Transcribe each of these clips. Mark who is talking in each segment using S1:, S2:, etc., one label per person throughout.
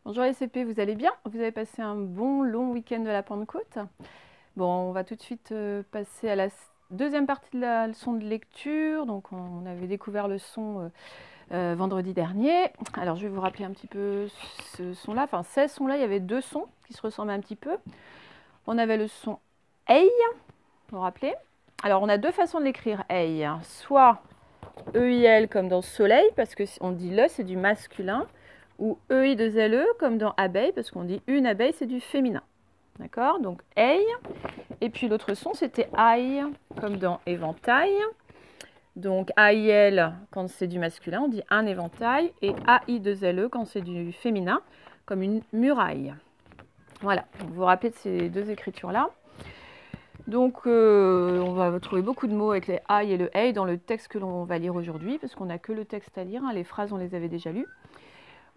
S1: Bonjour les CP, vous allez bien? Vous avez passé un bon long week-end de la Pentecôte? Bon, on va tout de suite passer à la deuxième partie de la leçon de lecture. Donc on avait découvert le son vendredi dernier. Alors je vais vous rappeler un petit peu ce son-là. Enfin, ces sons-là, il y avait deux sons qui se ressemblent un petit peu. On avait le son EI, vous vous rappelez? Alors on a deux façons de l'écrire EI. Soit EIL comme dans soleil, parce qu'on dit le, c'est du masculin. Ou EI2LE comme dans abeille, parce qu'on dit une abeille, c'est du féminin. D'accord? Donc EI. Et puis l'autre son, c'était AI, comme dans éventail. Donc AIL, quand c'est du masculin, on dit un éventail. Et AI2LE, quand c'est du féminin, comme une muraille. Voilà, vous vous rappelez de ces deux écritures-là. Donc on va trouver beaucoup de mots avec les I et le EI dans le texte que l'on va lire aujourd'hui, parce qu'on n'a que le texte à lire, hein. Les phrases, on les avait déjà lues.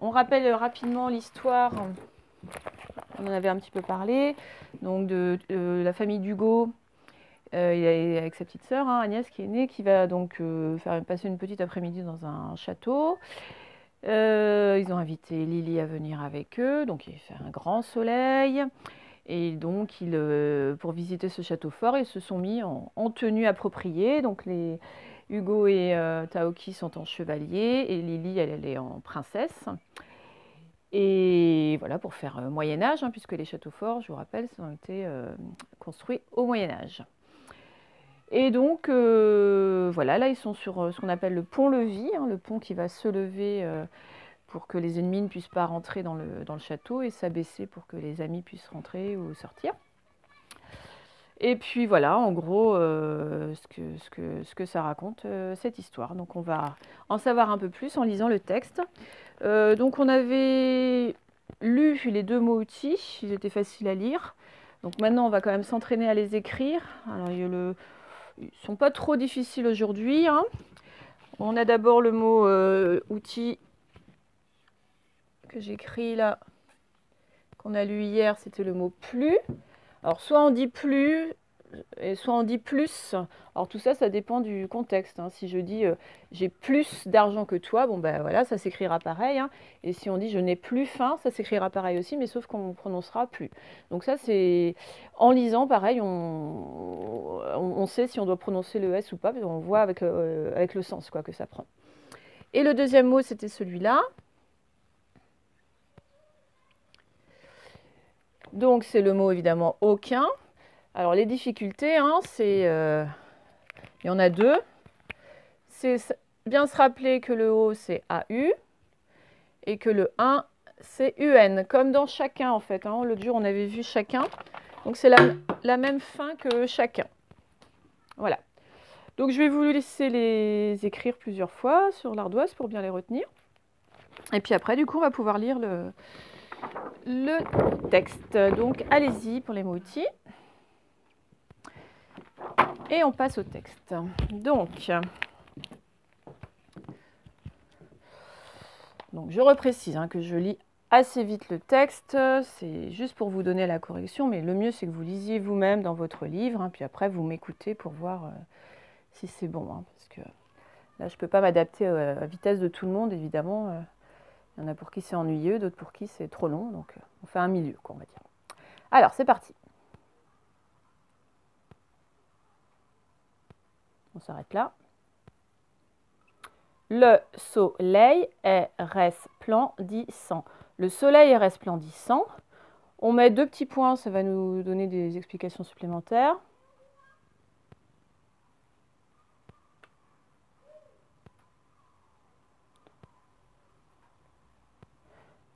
S1: On rappelle rapidement l'histoire, on en avait un petit peu parlé, donc de la famille d'Hugo, avec sa petite sœur, hein, Agnès, qui est née, qui va donc faire passer une petite après-midi dans un château. Ils ont invité Lily à venir avec eux, donc il fait un grand soleil. Et donc, pour visiter ce château fort, ils se sont mis en tenue appropriée. Donc, Hugo et Taoki sont en chevalier et Lily, elle est en princesse. Et voilà, pour faire Moyen-Âge, hein, puisque les châteaux forts, je vous rappelle, ont été construits au Moyen-Âge. Et donc, voilà, là, ils sont sur ce qu'on appelle le pont-levis, hein, le pont qui va se lever pour que les ennemis ne puissent pas rentrer dans le château et s'abaisser pour que les amis puissent rentrer ou sortir. Et puis voilà, en gros, ce que ça raconte, cette histoire. Donc on va en savoir un peu plus en lisant le texte. Donc on avait lu les deux mots outils, ils étaient faciles à lire. Donc maintenant on va quand même s'entraîner à les écrire. Alors ils ne sont pas trop difficiles aujourd'hui, hein. On a d'abord le mot outil que j'écris là, qu'on a lu hier, c'était le mot plus. Alors soit on dit plus, et soit on dit plus. Alors tout ça, ça dépend du contexte, hein. Si je dis j'ai plus d'argent que toi, bon ben voilà, ça s'écrira pareil, hein. Et si on dit je n'ai plus faim, ça s'écrira pareil aussi, mais sauf qu'on prononcera plus. Donc ça, c'est en lisant, pareil, on sait si on doit prononcer le S ou pas, parce qu'on voit avec le sens quoi, que ça prend. Et le deuxième mot, c'était celui-là. Donc c'est le mot évidemment aucun. Alors les difficultés, hein, il y en a deux. C'est bien se rappeler que le O c'est AU et que le 1 c'est UN, comme dans chacun en fait, hein. L'autre jour on avait vu chacun, donc c'est la même fin que chacun. Voilà. Donc je vais vous laisser les écrire plusieurs fois sur l'ardoise pour bien les retenir. Et puis après du coup on va pouvoir lire le texte. Donc allez-y pour les mots outils. Et on passe au texte. Donc je reprécise que je lis assez vite le texte. C'est juste pour vous donner la correction, mais le mieux c'est que vous lisiez vous-même dans votre livre, hein, puis après vous m'écoutez pour voir si c'est bon. Hein, parce que là je ne peux pas m'adapter à la vitesse de tout le monde, évidemment. Il y en a pour qui c'est ennuyeux, d'autres pour qui c'est trop long. Donc on fait un milieu, quoi, on va dire. Alors c'est parti. On s'arrête là. Le soleil est resplendissant. Le soleil est resplendissant. On met deux petits points, ça va nous donner des explications supplémentaires.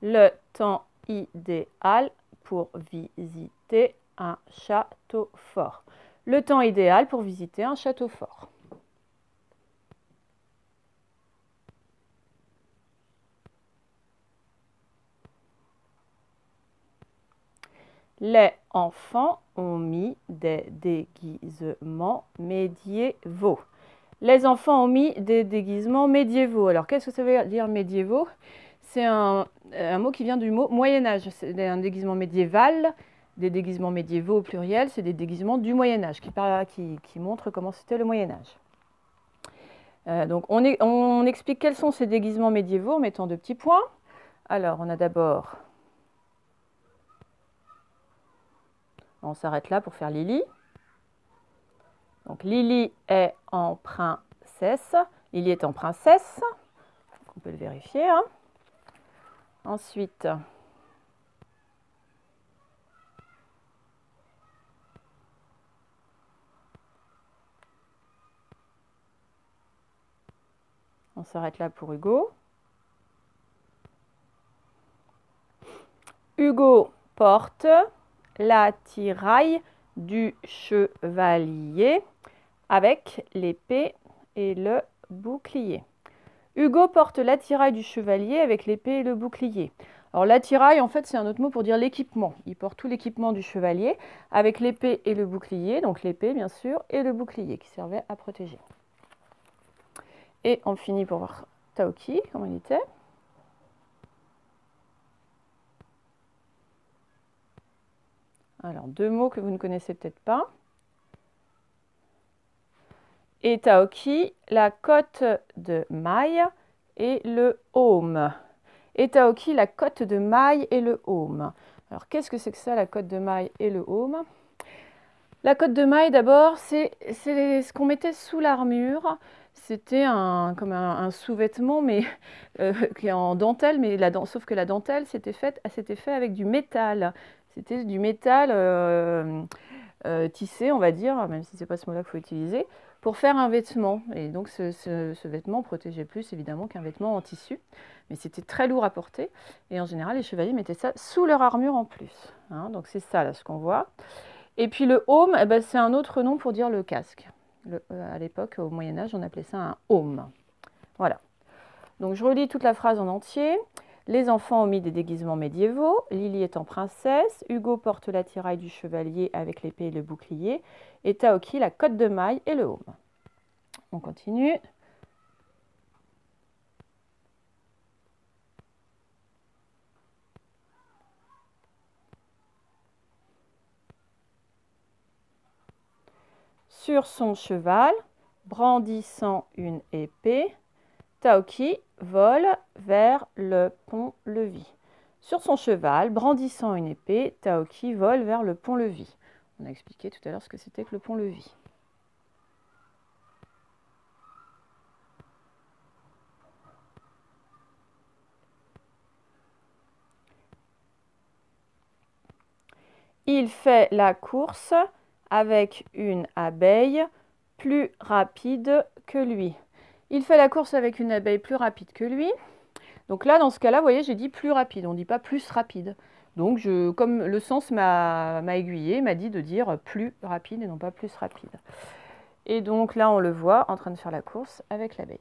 S1: Le temps idéal pour visiter un château fort. Le temps idéal pour visiter un château fort. Les enfants ont mis des déguisements médiévaux. Les enfants ont mis des déguisements médiévaux. Alors, qu'est-ce que ça veut dire médiévaux? C'est un mot qui vient du mot Moyen-Âge. C'est un déguisement médiéval, des déguisements médiévaux au pluriel, c'est des déguisements du Moyen-Âge qui montrent comment c'était le Moyen-Âge. Donc, on explique quels sont ces déguisements médiévaux en mettant deux petits points. Alors, on a d'abord On s'arrête là pour faire Lily. Donc Lily est en princesse. Lily est en princesse. On peut le vérifier. Hein. Ensuite, on s'arrête là pour Hugo. Hugo porte l'attirail du chevalier avec l'épée et le bouclier. Hugo porte l'attirail du chevalier avec l'épée et le bouclier. Alors l'attirail, en fait, c'est un autre mot pour dire l'équipement. Il porte tout l'équipement du chevalier avec l'épée et le bouclier. Donc l'épée, bien sûr, et le bouclier qui servait à protéger. Et on finit pour voir Taoki, comment il était. Alors, deux mots que vous ne connaissez peut-être pas. Et Taoki, la côte de maille et le home. Et Taoki, la côte de maille et le home. Alors, qu'est-ce que c'est que ça, la côte de maille et le home? La côte de maille, d'abord, c'est ce qu'on mettait sous l'armure. C'était comme un sous-vêtement, mais qui est en dentelle, mais sauf que la dentelle, c'était fait avec du métal. C'était du métal tissé, on va dire, même si ce n'est pas ce mot-là qu'il faut utiliser, pour faire un vêtement. Et donc ce vêtement protégeait plus évidemment qu'un vêtement en tissu, mais c'était très lourd à porter. Et en général, les chevaliers mettaient ça sous leur armure en plus. Hein, donc c'est ça là ce qu'on voit. Et puis le aume, eh ben, c'est un autre nom pour dire le casque. À l'époque, au Moyen-Âge, on appelait ça un aume. Voilà. Donc je relis toute la phrase en entier. Les enfants ont mis des déguisements médiévaux. Lily est en princesse. Hugo porte l'attirail du chevalier avec l'épée et le bouclier. Et Taoki, la côte de maille et le aume. On continue. Sur son cheval, brandissant une épée, Taoki vole vers le pont-levis. Sur son cheval, brandissant une épée, Taoki vole vers le pont-levis. On a expliqué tout à l'heure ce que c'était que le pont-levis. Il fait la course avec une abeille plus rapide que lui. Il fait la course avec une abeille plus rapide que lui. Donc là, dans ce cas-là, vous voyez, j'ai dit plus rapide. On ne dit pas plus rapide. Donc, comme le sens m'a aiguillé, m'a dit de dire plus rapide et non pas plus rapide. Et donc là, on le voit en train de faire la course avec l'abeille.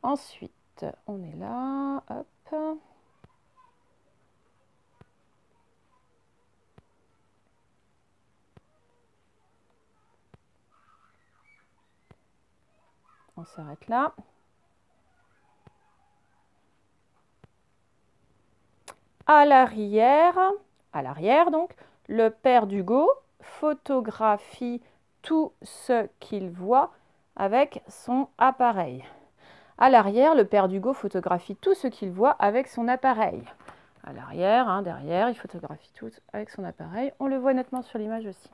S1: Ensuite, on est là. Hop. On s'arrête là. À l'arrière donc, le père d'Hugo photographie tout ce qu'il voit avec son appareil. À l'arrière, le père d'Hugo photographie tout ce qu'il voit avec son appareil. À l'arrière, hein, derrière, il photographie tout avec son appareil. On le voit nettement sur l'image aussi.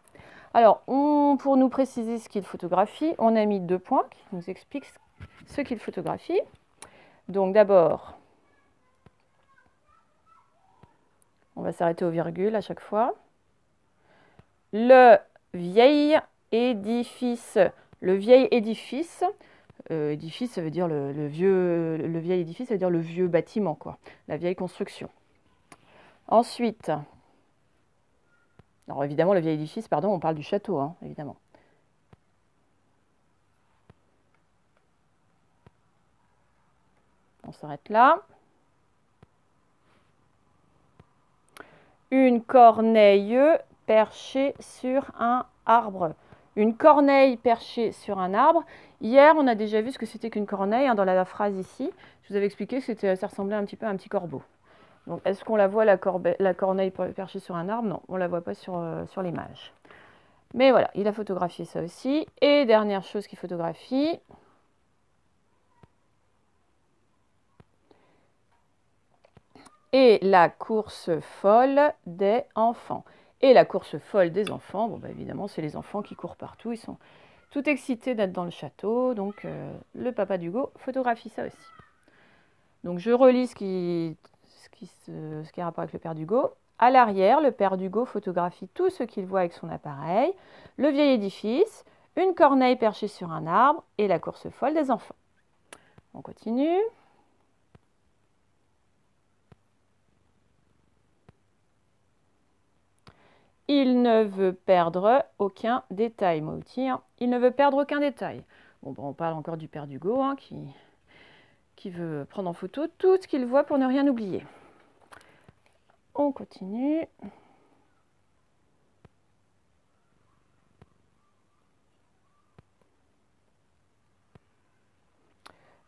S1: Alors, pour nous préciser ce qu'il photographie, on a mis 2 points qui nous expliquent ce qu'il photographie. Donc d'abord, on va s'arrêter aux virgules à chaque fois. Le vieil édifice. Le vieil édifice, édifice, ça veut dire le vieil édifice, ça veut dire le vieux bâtiment, quoi, la vieille construction. Ensuite, alors évidemment, le vieil édifice, pardon, on parle du château, hein, évidemment. On s'arrête là. Une corneille perchée sur un arbre. Une corneille perchée sur un arbre. Hier, on a déjà vu ce que c'était qu'une corneille, hein, dans la phrase ici. Je vous avais expliqué que ça ressemblait un petit peu à un petit corbeau. Donc, est-ce qu'on la voit, la corneille perchée sur un arbre? Non, on ne la voit pas sur l'image. Mais voilà, il a photographié ça aussi. Et dernière chose qu'il photographie. Et la course folle des enfants. Et la course folle des enfants, bon, bah, évidemment, c'est les enfants qui courent partout. Ils sont tout excités d'être dans le château. Donc, le papa d'Hugo photographie ça aussi. Donc, je relis ce qui a rapport avec le père d'Hugo. À l'arrière, le père d'Hugo photographie tout ce qu'il voit avec son appareil. Le vieil édifice, une corneille perchée sur un arbre et la course folle des enfants. On continue. Il ne veut perdre aucun détail. Moi aussi, hein. Il ne veut perdre aucun détail. Bon, on parle encore du père d'Hugo, hein, qui veut prendre en photo tout ce qu'il voit pour ne rien oublier. On continue.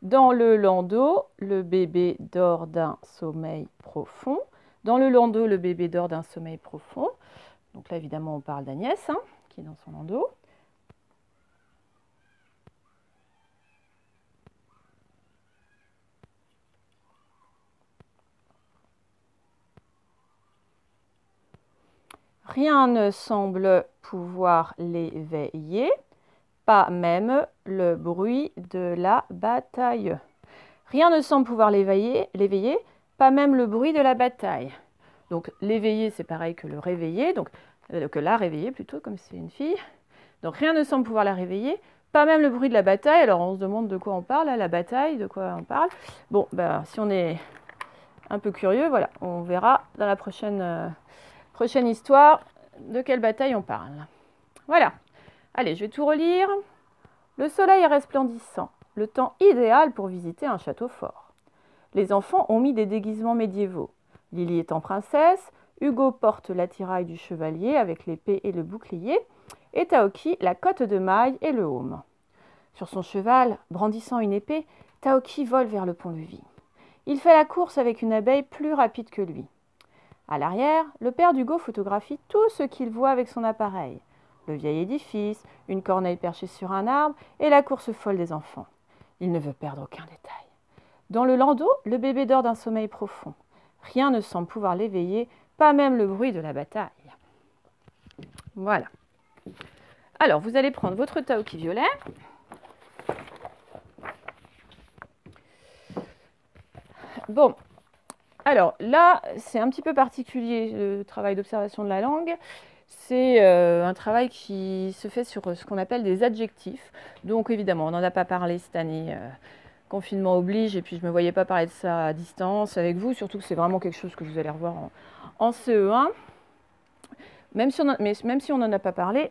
S1: Dans le landau, le bébé dort d'un sommeil profond. Dans le landau, le bébé dort d'un sommeil profond. Donc là, évidemment, on parle d'Agnès, hein, qui est dans son landau. Rien ne semble pouvoir l'éveiller, pas même le bruit de la bataille. Rien ne semble pouvoir l'éveiller, pas même le bruit de la bataille. Donc l'éveiller, c'est pareil que le réveiller, donc que la réveiller plutôt, comme c'est une fille. Donc rien ne semble pouvoir la réveiller, pas même le bruit de la bataille. Alors on se demande de quoi on parle, là, la bataille, de quoi on parle. Bon, ben, si on est un peu curieux, voilà, on verra dans la prochaine histoire de quelle bataille on parle. Voilà. Allez, je vais tout relire. Le soleil est resplendissant, le temps idéal pour visiter un château fort. Les enfants ont mis des déguisements médiévaux. Lily étant princesse, Hugo porte l'attirail du chevalier avec l'épée et le bouclier, et Taoki la cotte de maille et le heaume. Sur son cheval, brandissant une épée, Taoki vole vers le pont-levis. Il fait la course avec une abeille plus rapide que lui. À l'arrière, le père d'Hugo photographie tout ce qu'il voit avec son appareil. Le vieil édifice, une corneille perchée sur un arbre et la course folle des enfants. Il ne veut perdre aucun détail. Dans le landau, le bébé dort d'un sommeil profond. Rien ne semble pouvoir l'éveiller, pas même le bruit de la bataille. Voilà. Alors, vous allez prendre votre Taoki violet. Bon, alors là, c'est un petit peu particulier le travail d'observation de la langue. C'est un travail qui se fait sur ce qu'on appelle des adjectifs. Donc évidemment, on n'en a pas parlé cette année. Confinement oblige, et puis je ne me voyais pas parler de ça à distance avec vous, surtout que c'est vraiment quelque chose que vous allez revoir en CE1. Même si on n'en a pas parlé,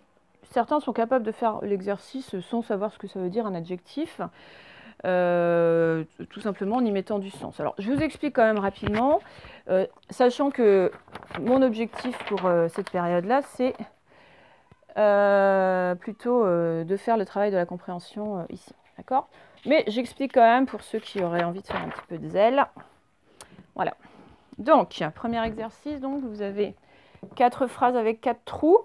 S1: certains sont capables de faire l'exercice sans savoir ce que ça veut dire un adjectif, tout simplement en y mettant du sens. Alors, je vous explique quand même rapidement, sachant que mon objectif pour cette période-là, c'est plutôt de faire le travail de la compréhension ici, d'accord ? Mais j'explique quand même pour ceux qui auraient envie de faire un petit peu de zèle. Voilà. Donc, premier exercice, donc, vous avez 4 phrases avec 4 trous.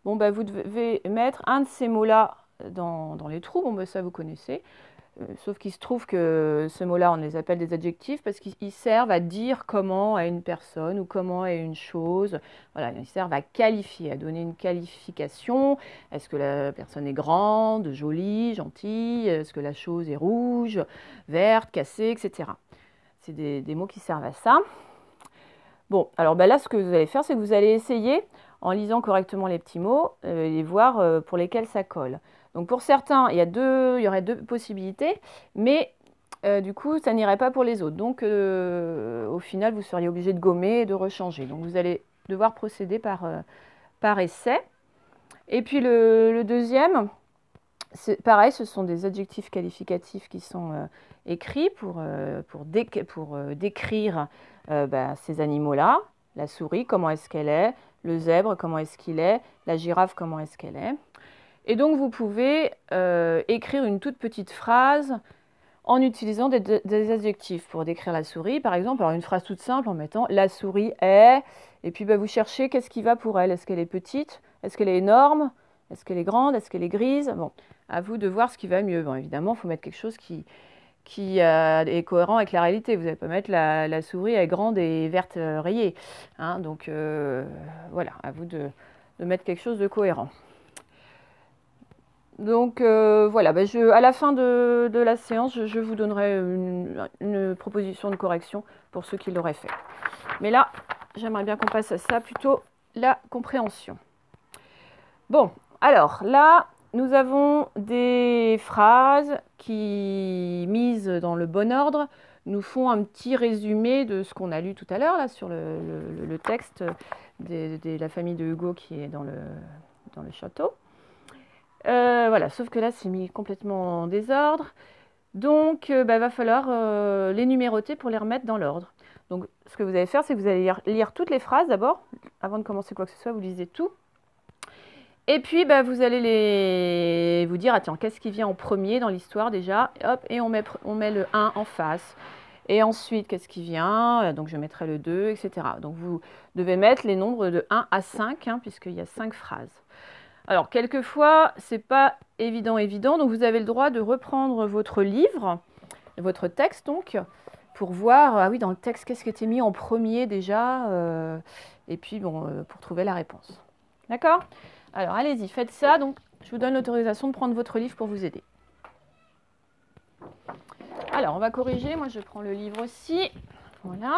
S1: Bon, bah, vous devez mettre un de ces mots-là dans les trous. Bon, bah, ça, vous connaissez. Sauf qu'il se trouve que ce mot-là, on les appelle des adjectifs parce qu'ils servent à dire comment est une personne ou comment est une chose. Voilà, ils servent à qualifier, à donner une qualification. Est-ce que la personne est grande, jolie, gentille? Est-ce que la chose est rouge, verte, cassée, etc. C'est des mots qui servent à ça. Bon, alors ben là, ce que vous allez faire, c'est que vous allez essayer, en lisant correctement les petits mots, et voir pour lesquels ça colle. Donc pour certains, il y aurait 2 possibilités, mais du coup, ça n'irait pas pour les autres. Donc au final, vous seriez obligé de gommer et de rechanger. Donc vous allez devoir procéder par essai. Et puis le deuxième, c'est pareil, ce sont des adjectifs qualificatifs qui sont écrits pour décrire ces animaux-là. La souris, comment est-ce qu'elle est? Le zèbre, comment est-ce qu'il est? La girafe, comment est-ce qu'elle est? Et donc, vous pouvez écrire une toute petite phrase en utilisant des adjectifs pour décrire la souris. Par exemple, alors une phrase toute simple en mettant « la souris est », et puis vous cherchez qu'est-ce qui va pour elle. Est-ce qu'elle est petite? Est-ce qu'elle est énorme? Est-ce qu'elle est grande? Est-ce qu'elle est grise? Bon, à vous de voir ce qui va mieux. Bon, évidemment, il faut mettre quelque chose qui qui est cohérent avec la réalité. Vous n'allez pas mettre la souris est grande et verte rayée. Hein, donc voilà, à vous de mettre quelque chose de cohérent. Donc voilà, à la fin de la séance, je vous donnerai une proposition de correction pour ceux qui l'auraient fait. Mais là, j'aimerais bien qu'on passe à ça, plutôt la compréhension. Bon, alors là, nous avons des phrases qui, mises dans le bon ordre, nous font un petit résumé de ce qu'on a lu tout à l'heure, là, sur le texte de la famille de Hugo qui est dans le château. Voilà, sauf que là, c'est mis complètement en désordre. Donc, va falloir les numéroter pour les remettre dans l'ordre. Donc, ce que vous allez faire, c'est que vous allez lire toutes les phrases d'abord. Avant de commencer quoi que ce soit, vous lisez tout. Et puis, vous allez vous dire, attends, qu'est-ce qui vient en premier dans l'histoire déjà? Hop, et on met le 1 en face. Et ensuite, qu'est-ce qui vient? Donc, je mettrai le 2, etc. Donc, vous devez mettre les nombres de 1 à 5, hein, puisqu'il y a 5 phrases. Alors, quelquefois, c'est pas évident, donc vous avez le droit de reprendre votre livre, votre texte donc, pour voir, ah oui, dans le texte, qu'est-ce qui était mis en premier déjà, et puis, bon, pour trouver la réponse. D'accord? Alors, allez-y, faites ça. Donc, je vous donne l'autorisation de prendre votre livre pour vous aider. Alors, on va corriger. Moi, je prends le livre aussi. Voilà.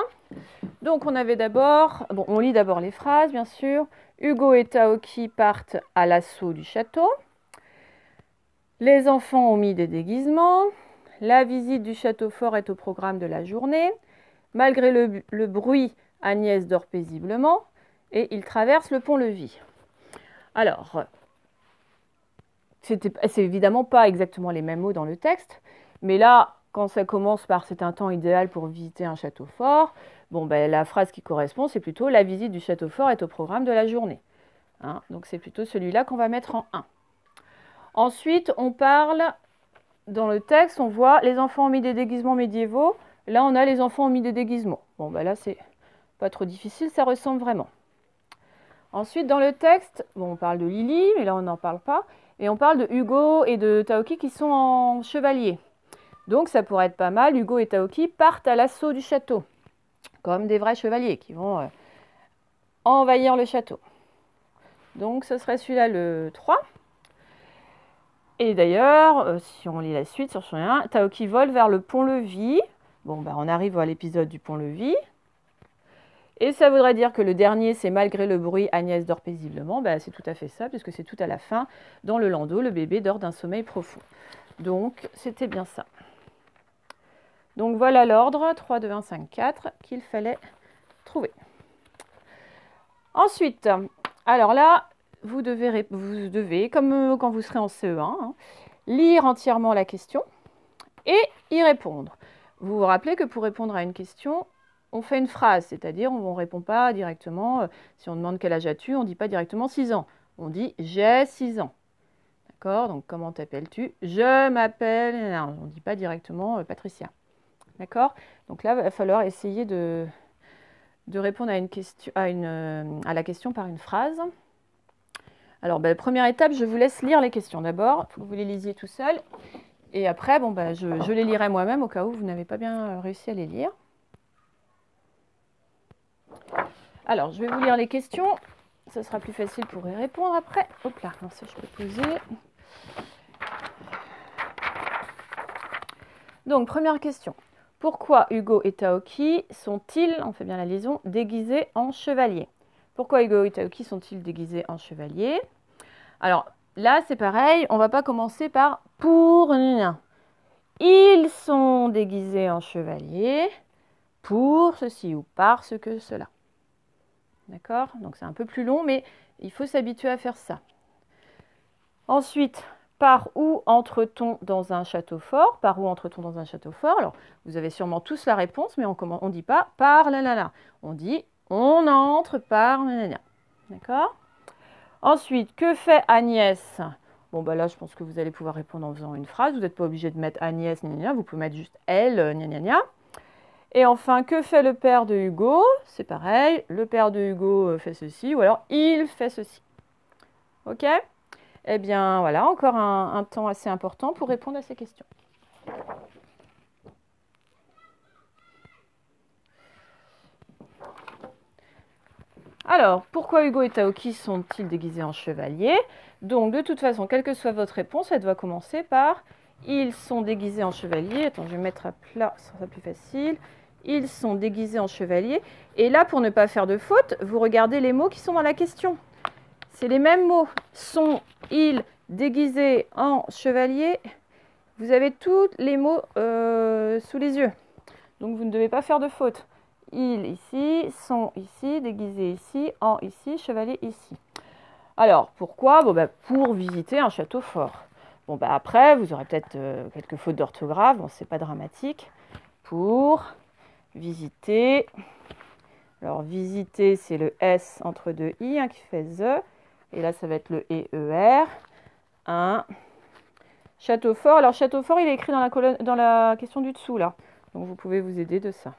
S1: Donc, on avait d'abord... Bon, on lit d'abord les phrases, bien sûr. Hugo et Taoki partent à l'assaut du château. Les enfants ont mis des déguisements. La visite du château fort est au programme de la journée. Malgré le bruit, Agnès dort paisiblement. Et ils traversent le pont-levis. Alors, c'est évidemment pas exactement les mêmes mots dans le texte. Mais là, quand ça commence par « c'est un temps idéal pour visiter un château fort », bon, la phrase qui correspond, c'est plutôt « la visite du château fort est au programme de la journée ». Hein, donc, c'est plutôt celui-là qu'on va mettre en 1. Ensuite, on parle, dans le texte, on voit « les enfants ont mis des déguisements médiévaux ». Là, on a « les enfants ont mis des déguisements ». Bon, là, c'est pas trop difficile, ça ressemble vraiment. Ensuite, dans le texte, bon, on parle de Lily, mais là, on n'en parle pas. Et on parle de Hugo et de Taoki qui sont en chevalier. Donc, ça pourrait être pas mal. Hugo et Taoki partent à l'assaut du château, comme des vrais chevaliers qui vont envahir le château. Donc, ce serait celui-là le 3. Et d'ailleurs, si on lit la suite sur le 1, Taoki vole vers le pont-levis. Bon, on arrive à l'épisode du pont-levis. Et ça voudrait dire que le dernier, c'est malgré le bruit, Agnès dort paisiblement. C'est tout à fait ça, puisque c'est tout à la fin. Dans le landau, le bébé dort d'un sommeil profond. Donc, c'était bien ça. Donc voilà l'ordre 3, 2, 1, 5, 4 qu'il fallait trouver. Ensuite, alors là, vous devez comme quand vous serez en CE1, hein, lire entièrement la question et y répondre. Vous vous rappelez que pour répondre à une question, on fait une phrase, c'est-à-dire on ne répond pas directement. Si on demande quel âge as-tu, on ne dit pas directement 6 ans. On dit « j'ai 6 ans ». D'accord? Donc comment t'appelles-tu? Je m'appelle... On ne dit pas directement Patricia. D'accord? Donc là, il va falloir essayer de répondre à la question par une phrase. Alors, première étape, je vous laisse lire les questions d'abord. Il faut que vous les lisiez tout seul. Et après, je les lirai moi-même au cas où vous n'avez pas bien réussi à les lire. Alors, je vais vous lire les questions. Ce sera plus facile pour y répondre après. Hop là, non, ça je peux poser. Donc, première question. Pourquoi Hugo et Taoki sont-ils, on fait bien la liaison, déguisés en chevaliers? Pourquoi Hugo et Taoki sont-ils déguisés en chevaliers? Alors, là, c'est pareil, on ne va pas commencer par « pour ». Ils sont déguisés en chevaliers pour ceci ou parce que cela. D'accord? Donc, c'est un peu plus long, mais il faut s'habituer à faire ça. Ensuite, par où entre-t-on dans un château fort? Par où entre-t-on dans un château fort? Alors, vous avez sûrement tous la réponse, mais on ne dit pas par là. On dit on entre par là. D'accord? Ensuite, que fait Agnès? Bon, là, je pense que vous allez pouvoir répondre en faisant une phrase. Vous n'êtes pas obligé de mettre Agnès, vous pouvez mettre juste elle, Et enfin, que fait le père de Hugo? C'est pareil, le père de Hugo fait ceci, ou alors il fait ceci. Ok? Eh bien, voilà, encore un temps assez important pour répondre à ces questions. Alors, pourquoi Hugo et Taoki sont-ils déguisés en chevaliers? Donc, de toute façon, quelle que soit votre réponse, elle doit commencer par « Ils sont déguisés en chevaliers ». Attends, je vais mettre à plat, ça sera plus facile. Ils sont déguisés en chevaliers. Et là, pour ne pas faire de faute, vous regardez les mots qui sont dans la question. C'est les mêmes mots. Sont-ils déguisés en chevaliers? Vous avez tous les mots sous les yeux. Donc, vous ne devez pas faire de faute. Ils ici, sont ici, déguisés ici, en ici, chevalier ici. Alors, pourquoi? Bon, pour visiter un château fort. Bon, après, vous aurez peut-être quelques fautes d'orthographe, bon, c'est pas dramatique. Pour visiter. Alors, visiter, c'est le S entre deux I qui fait THE. Et là, ça va être le EER. Un château fort. Alors, château fort, il est écrit dans la colonne, dans la question du dessous, là. Donc, vous pouvez vous aider de ça.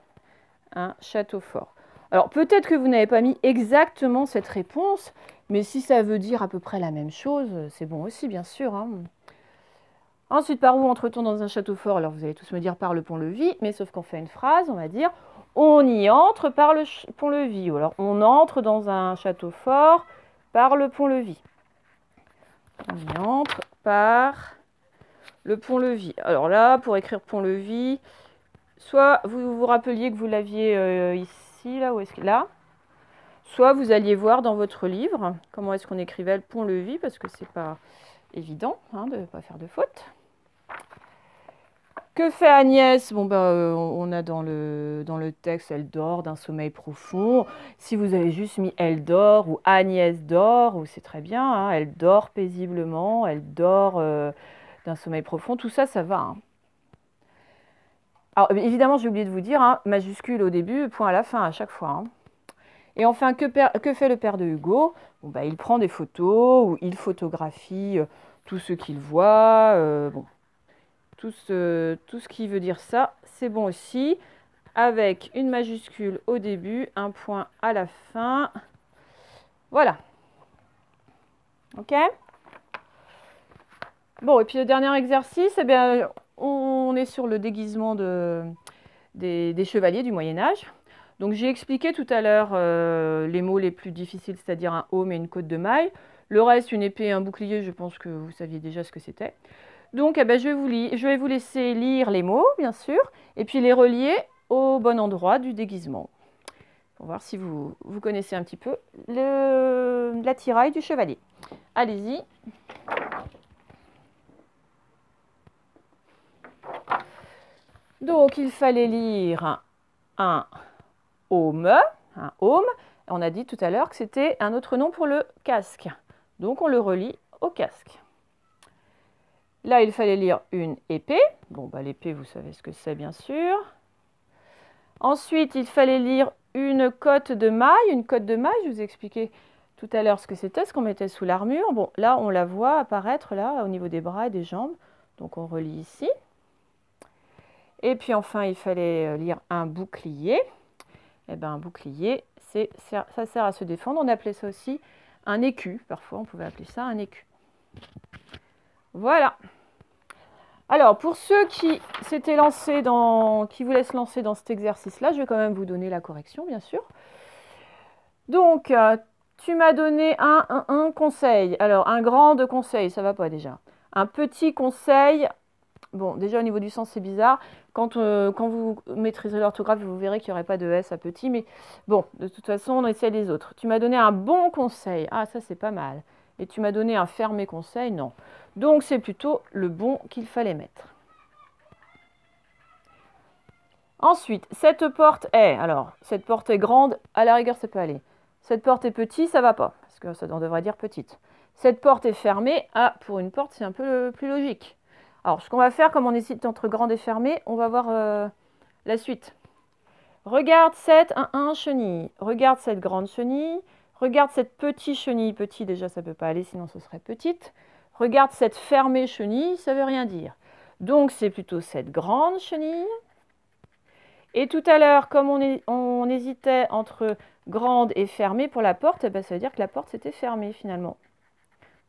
S1: Un château fort. Alors, peut-être que vous n'avez pas mis exactement cette réponse, mais si ça veut dire à peu près la même chose, c'est bon aussi, bien sûr. Hein. Ensuite, par où entre-t-on dans un château fort? Alors, vous allez tous me dire par le pont-levis, mais sauf qu'on fait une phrase, on va dire on y entre par le pont-levis. Ou alors, on entre dans un château fort par le pont-levis. On y entre par le pont-levis. Alors là, pour écrire pont-levis, soit vous vous rappeliez que vous l'aviez ici, là, où est-ce que là? Soit vous alliez voir dans votre livre comment est-ce qu'on écrivait le pont-levis, parce que c'est pas évident hein, de ne pas faire de faute. Que fait Agnès? Bon, on a dans le texte, elle dort d'un sommeil profond. Si vous avez juste mis elle dort ou Agnès dort, c'est très bien. Hein, elle dort paisiblement, elle dort d'un sommeil profond. Tout ça, ça va. Hein. Alors, évidemment, j'ai oublié de vous dire, hein, majuscule au début, point à la fin à chaque fois. Hein. Et enfin, que fait le père de Hugo? Bon, il prend des photos ou il photographie tout ce qu'il voit. Bon, tout ce qui veut dire ça, c'est bon aussi. Avec une majuscule au début, un point à la fin. Voilà. OK? Bon, et puis le dernier exercice, eh bien, on est sur le déguisement des chevaliers du Moyen-Âge. Donc j'ai expliqué tout à l'heure les mots les plus difficiles, c'est-à-dire un aume et une côte de maille. Le reste, une épée et un bouclier, je pense que vous saviez déjà ce que c'était. Donc je vais vous laisser lire les mots, bien sûr, et puis les relier au bon endroit du déguisement. Pour voir si vous connaissez un petit peu l'attirail du chevalier. Allez-y. Donc il fallait lire un aume, un aume. On a dit tout à l'heure que c'était un autre nom pour le casque. Donc on le relie au casque. Là, il fallait lire une épée. Bon, l'épée, vous savez ce que c'est, bien sûr. Ensuite, il fallait lire une cotte de maille. Une cotte de maille, je vous ai expliqué tout à l'heure ce que c'était, ce qu'on mettait sous l'armure. Bon, là, on la voit apparaître, là, au niveau des bras et des jambes. Donc, on relie ici. Et puis, enfin, il fallait lire un bouclier. Eh bien, un bouclier, ça sert à se défendre. On appelait ça aussi un écu. Parfois, on pouvait appeler ça un écu. Voilà. Alors, pour ceux qui s'étaient lancés qui voulaient se lancer dans cet exercice-là, je vais quand même vous donner la correction, bien sûr. Donc, tu m'as donné un conseil. Alors, un grand conseil, ça ne va pas déjà. Un petit conseil, bon, déjà au niveau du sens, c'est bizarre. Quand vous maîtriserez l'orthographe, vous verrez qu'il n'y aurait pas de S à petit. Mais bon, de toute façon, on essaie les autres. Tu m'as donné un bon conseil. Ah, ça, c'est pas mal. Et tu m'as donné un fermé conseil, non. Donc, c'est plutôt le bon qu'il fallait mettre. Ensuite, cette porte est... Alors, cette porte est grande, à la rigueur, ça peut aller. Cette porte est petite, ça ne va pas, parce que ça devrait dire petite. Cette porte est fermée. Ah, pour une porte, c'est un peu plus logique. Alors, ce qu'on va faire, comme on hésite entre grande et fermée, on va voir la suite. Regarde cette chenille. Regarde cette grande chenille. Regarde cette petite chenille. Petit, déjà, ça ne peut pas aller, sinon ce serait petite. Regarde cette fermée chenille, ça ne veut rien dire. Donc, c'est plutôt cette grande chenille. Et tout à l'heure, comme on hésitait entre grande et fermée pour la porte, eh bien, ça veut dire que la porte, c'était fermée, finalement.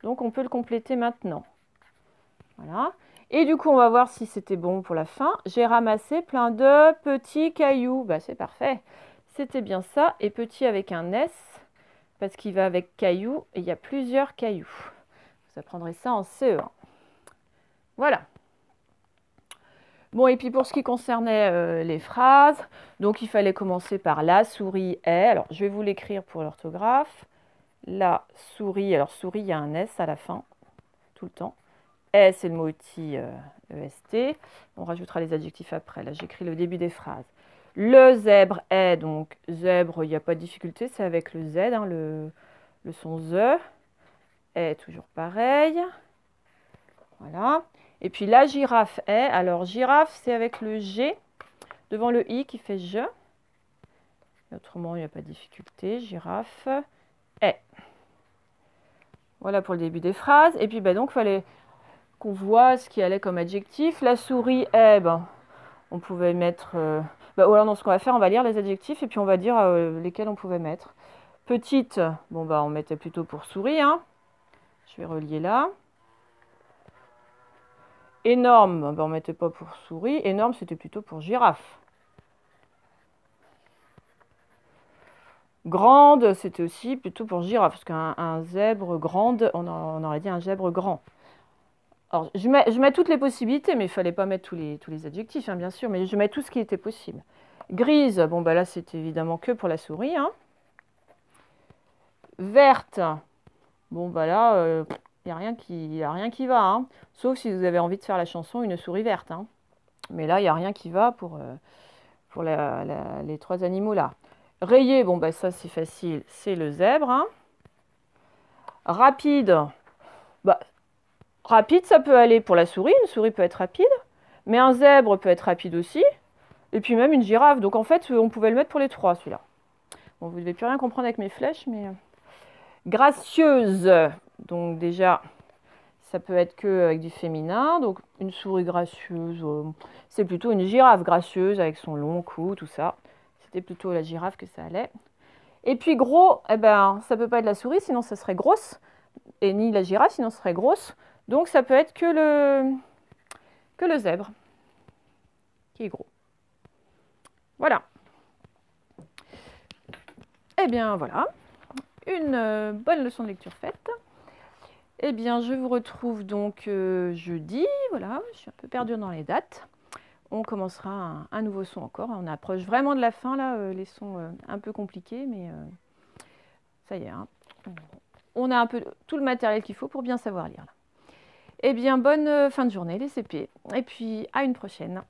S1: Donc, on peut le compléter maintenant. Voilà. Et du coup, on va voir si c'était bon pour la fin. J'ai ramassé plein de petits cailloux. C'est parfait. C'était bien ça. Et petit avec un S. parce qu'il va avec caillou et il y a plusieurs cailloux. Vous apprendrez ça en CE1. Voilà. Bon, et puis pour ce qui concernait les phrases, donc il fallait commencer par la souris est. Alors, je vais vous l'écrire pour l'orthographe. La souris, alors souris, il y a un S à la fin, tout le temps. Est, c'est le mot outil EST. On rajoutera les adjectifs après. Là, j'écris le début des phrases. Le zèbre est, donc zèbre, il n'y a pas de difficulté, c'est avec le Z, hein, le son Z. Est toujours pareil. Voilà. Et puis la girafe est, alors girafe, c'est avec le G devant le I qui fait je. Et autrement, il n'y a pas de difficulté. Girafe est. Voilà pour le début des phrases. Et puis, donc, il fallait qu'on voit ce qui allait comme adjectif. La souris est, on pouvait mettre... ou alors, dans ce qu'on va faire, on va lire les adjectifs et puis on va dire lesquels on pouvait mettre. Petite, on mettait plutôt pour souris. Hein. Je vais relier là. Énorme, on ne mettait pas pour souris. Énorme, c'était plutôt pour girafe. Grande, c'était aussi plutôt pour girafe, parce qu'un zèbre grande, on aurait dit un zèbre grand. Alors, je mets toutes les possibilités, mais il ne fallait pas mettre tous les adjectifs, hein, bien sûr, mais je mets tout ce qui était possible. Grise, là, c'est évidemment que pour la souris. Hein. Verte, là, il n'y a rien qui va, hein. Sauf si vous avez envie de faire la chanson Une souris verte. Hein. Mais là, il n'y a rien qui va pour les trois animaux-là. Rayé, ça c'est facile, c'est le zèbre. Hein. Rapide, rapide, ça peut aller pour la souris. Une souris peut être rapide, mais un zèbre peut être rapide aussi. Et puis même une girafe. Donc en fait, on pouvait le mettre pour les trois, celui-là. Bon, vous ne devez plus rien comprendre avec mes flèches, mais... Gracieuse, donc déjà, ça peut être que avec du féminin. Donc une souris gracieuse, c'est plutôt une girafe gracieuse avec son long cou, tout ça. C'était plutôt la girafe que ça allait. Et puis gros, ça ne peut pas être la souris, sinon ça serait grosse. Et ni la girafe, sinon ça serait grosse. Donc ça peut être que le zèbre, qui est gros. Voilà. Eh bien voilà, une bonne leçon de lecture faite. Eh bien je vous retrouve donc jeudi, voilà, je suis un peu perdue dans les dates. On commencera un nouveau son encore. On approche vraiment de la fin, là, les sons un peu compliqués, mais ça y est. Hein. On a un peu tout le matériel qu'il faut pour bien savoir lire. Là. Eh bien, bonne fin de journée, les CP. Et puis, à une prochaine.